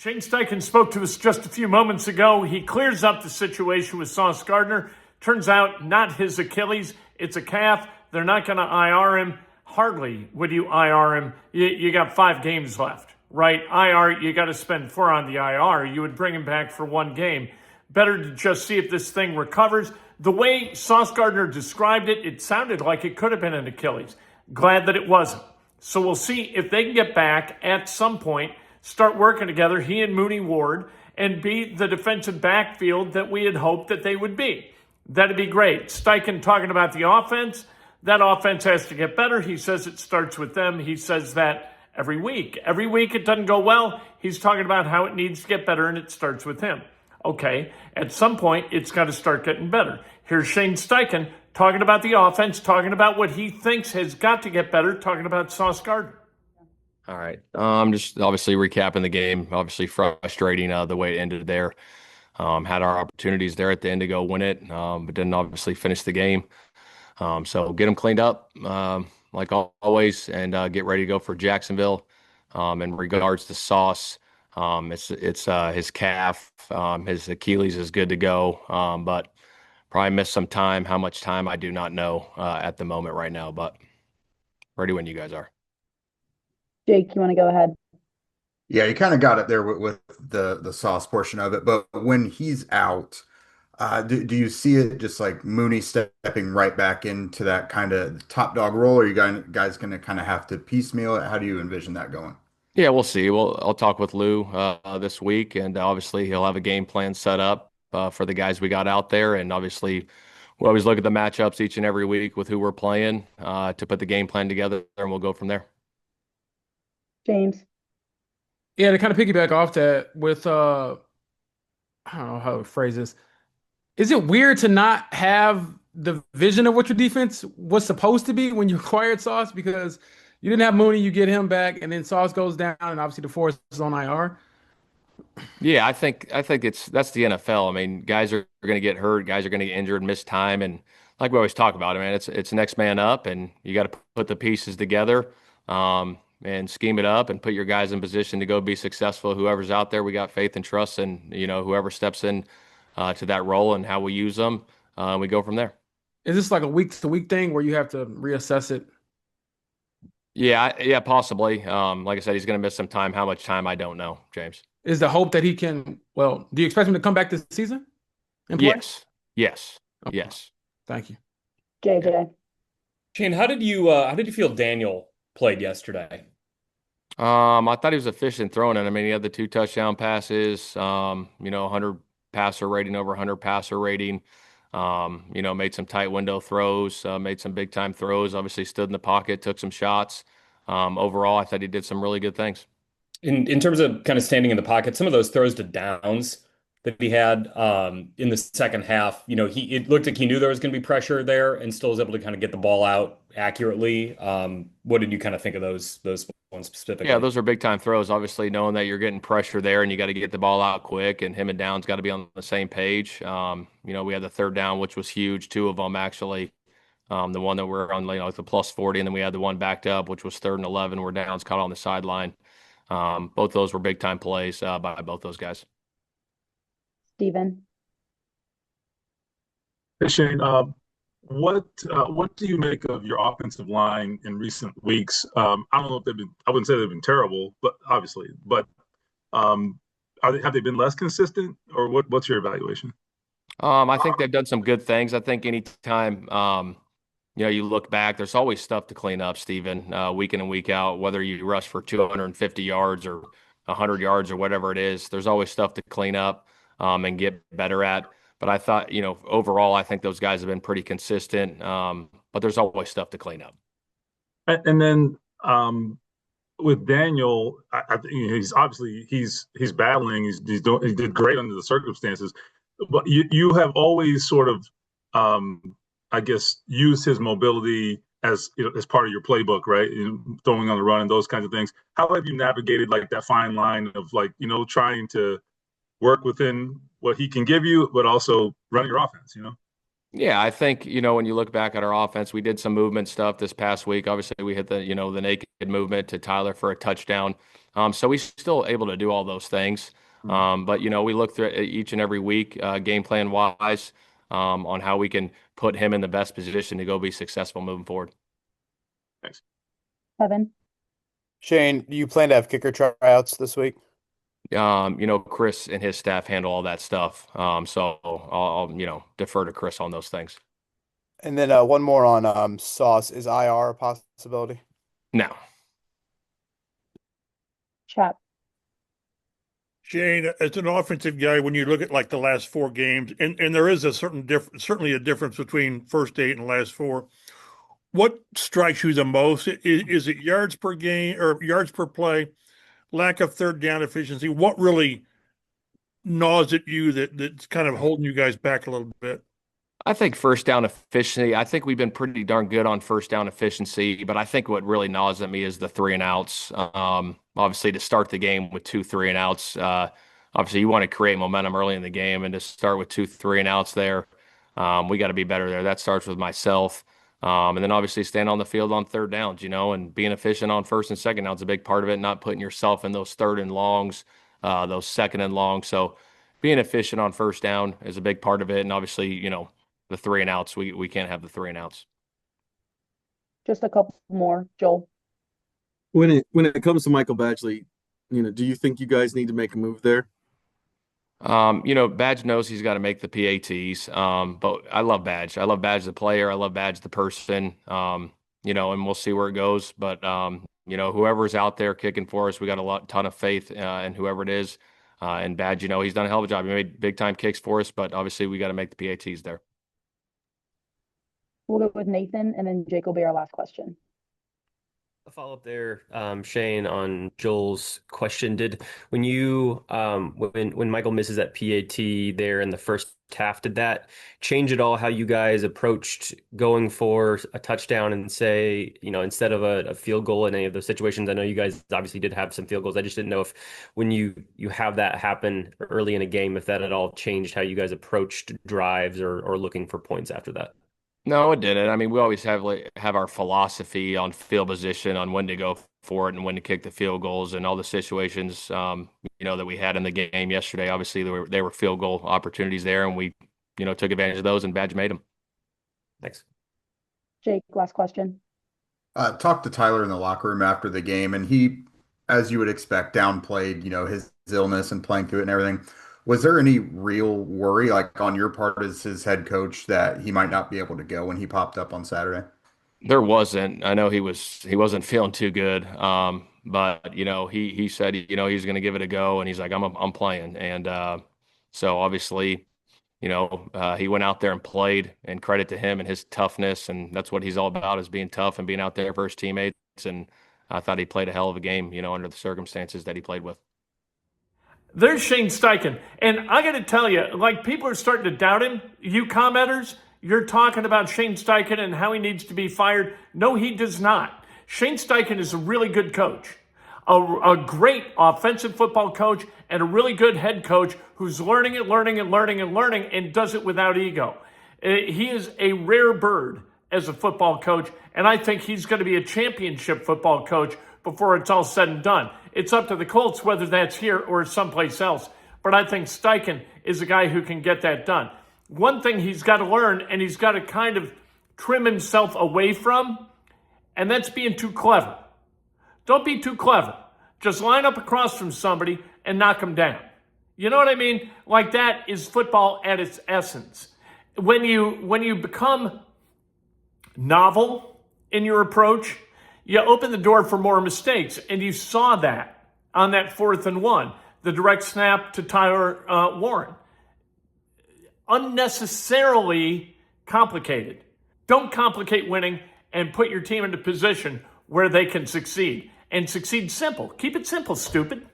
Shane Steichen spoke to us just a few moments ago. He clears up the situation with Sauce Gardner. Turns out not his Achilles, it's a calf. They're not going to IR him. Hardly would you IR him. You got 5 games left, right? IR, you got to spend 4 on the IR. You would bring him back for 1 game. Better to just see if this thing recovers. The way Sauce Gardner described it, it sounded like it could have been an Achilles. Glad that it wasn't. So we'll see if they can get back at some point, start working together, he and Mooney Ward, and be the defensive backfield that we had hoped that they would be. That'd be great. Steichen talking about the offense. That offense has to get better. He says it starts with them. He says that every week. Every week it doesn't go well. He's talking about how it needs to get better, and it starts with him. Okay, at some point, it's got to start getting better. Here's Shane Steichen talking about the offense, talking about what he thinks has got to get better, talking about Sauce Gardner. All right. Just obviously recapping the game. Obviously frustrating the way it ended there. Had our opportunities there at the end to go win it, but didn't obviously finish the game. So get them cleaned up like always, and get ready to go for Jacksonville. In regards to Sauce, it's his calf, his Achilles is good to go, but probably missed some time. How much time I do not know at the moment right now, but ready when you guys are. Jake, you want to go ahead? Yeah, you kind of got it there with the Sauce portion of it, but when he's out, do you see it just like Mooney stepping right back into that kind of top dog role, or are you guys going to kind of have to piecemeal it? How do you envision that going? Yeah, we'll see. I'll talk with Lou this week, and obviously he'll have a game plan set up for the guys we got out there, and obviously we always look at the matchups each and every week with who we're playing to put the game plan together, and we'll go from there. James. Yeah, to kind of piggyback off that with I don't know how to phrase this. Is it weird to not have the vision of what your defense was supposed to be when you acquired Sauce? Because you didn't have Mooney, you get him back, and then Sauce goes down, and obviously the force is on IR. Yeah, I think that's the NFL. I mean, guys are going to get hurt, guys are going to get injured, miss time, and like we always talk about, I mean, it's next man up, and you got to put the pieces together. And scheme it up and put your guys in position to go be successful. Whoever's out there, we got faith and trust in, whoever steps in to that role and how we use them. We go from there. Is this like a week-to-week thing where you have to reassess it? Yeah, possibly. Like I said, he's going to miss some time. How much time, I don't know, James. Is the hope that he can, do you expect him to come back this season? Yes. Okay. Yes. Thank you. JJ. Shane, how did you feel Daniel played yesterday? I thought he was efficient throwing it. I mean, he had the 2 touchdown passes, 100 passer rating, over 100 passer rating, made some tight window throws, made some big time throws, obviously stood in the pocket, took some shots. Overall, I thought he did some really good things. In terms of kind of standing in the pocket, some of those throws to downs that he had in the second half, it looked like he knew there was going to be pressure there and still was able to kind of get the ball out accurately. What did you kind of think of those ones specifically? Yeah, those are big time throws. Obviously, knowing that you're getting pressure there and you got to get the ball out quick, and him and Downs got to be on the same page. We had the 3rd down, which was huge, 2 of them actually. The one that we're on, the +40, and then we had the one backed up, which was 3rd and 11, where Downs caught on the sideline. Both those were big time plays by both those guys. Steven. Hey, Shane, what do you make of your offensive line in recent weeks? I don't know if I wouldn't say they've been terrible, but obviously, have they been less consistent, or what's your evaluation? I think they've done some good things. I think anytime, you look back, there's always stuff to clean up, Steven, week in and week out, whether you rush for 250 yards or 100 yards or whatever it is, there's always stuff to clean up and get better at. But I thought, overall, I think those guys have been pretty consistent. But there's always stuff to clean up. And then with Daniel, I think he's obviously he's battling. He did great under the circumstances. But you have always sort of, I guess, used his mobility as as part of your playbook, right? Throwing on the run and those kinds of things. How have you navigated like that fine line of trying to work within what he can give you, but also running your offense, Yeah, I think, when you look back at our offense, we did some movement stuff this past week. Obviously, we hit the naked movement to Tyler for a touchdown. So we still able to do all those things. But, we look through it each and every week, game plan wise, on how we can put him in the best position to go be successful moving forward. Thanks. Kevin, Shane, do you plan to have kicker tryouts this week? Chris and his staff handle all that stuff. So I'll defer to Chris on those things. And then one more on Sauce. Is IR a possibility? No. Chap, Shane, as an offensive guy, when you look at like the last 4 games, and there is a certainly a difference between first 8 and last 4. What strikes you the most? Is it yards per game or yards per play, lack of third down efficiency? What really gnaws at you that's kind of holding you guys back a little bit? I think first down efficiency. I think we've been pretty darn good on first down efficiency, but I think what really gnaws at me is the 3 and outs. Obviously, to start the game with 2 3 and outs, obviously you want to create momentum early in the game, and to start with 2 3 and outs there, we got to be better there. That starts with myself, and then obviously staying on the field on third downs, and being efficient on first and second downs is a big part of it. Not putting yourself in those third and longs, those second and longs. So being efficient on first down is a big part of it, and obviously, the 3 and outs, we can't have the 3 and outs. just a couple more. Joel, When it comes to Michael Badgley, do you think you guys need to make a move there? Badge knows he's got to make the PATs. But I love Badge. I love Badge the player. I love Badge the person. And we'll see where it goes. But whoever's out there kicking for us, we got a ton of faith in whoever it is. And Badge, he's done a hell of a job. He made big time kicks for us, but obviously we got to make the PATs there. we'll go with Nathan, and then Jake will be our last question. A follow-up there, Shane, on Joel's question. When you when Michael misses that PAT there in the first half, did that change at all how you guys approached going for a touchdown and say, instead of a field goal in any of those situations? I know you guys obviously did have some field goals. I just didn't know if when you have that happen early in a game, if that at all changed how you guys approached drives or looking for points after that. No, it didn't. I mean, we always have our philosophy on field position, on when to go for it and when to kick the field goals, and all the situations that we had in the game yesterday. Obviously, there were field goal opportunities there, and we took advantage of those, and Badge made them. Thanks. Jake, last question. Talked to Tyler in the locker room after the game, and he, as you would expect, downplayed his illness and playing through it and everything. Was there any real worry, like on your part as his head coach, that he might not be able to go when he popped up on Saturday? There wasn't. I know he wasn't feeling too good. But he said he's going to give it a go, and he's like, I'm playing. And so obviously, he went out there and played, and credit to him and his toughness, and that's what he's all about, is being tough and being out there for his teammates. And I thought he played a hell of a game, under the circumstances that he played with. There's Shane Steichen. And I got to tell you, people are starting to doubt him. You commenters, you're talking about Shane Steichen and how he needs to be fired. No, he does not. Shane Steichen is a really good coach, a great offensive football coach, and a really good head coach who's learning and does it without ego. He is a rare bird as a football coach, and I think he's going to be a championship football coach before it's all said and done. It's up to the Colts whether that's here or someplace else. But I think Steichen is a guy who can get that done. One thing he's got to learn, and he's got to kind of trim himself away from, and that's being too clever. Don't be too clever. Just line up across from somebody and knock them down. You know what I mean? That is football at its essence. When you become novel in your approach, you open the door for more mistakes, and you saw that on that 4th and 1, the direct snap to Tyler Warren. Unnecessarily complicated. Don't complicate winning, and put your team into position where they can succeed. And succeed simple. Keep it simple, stupid.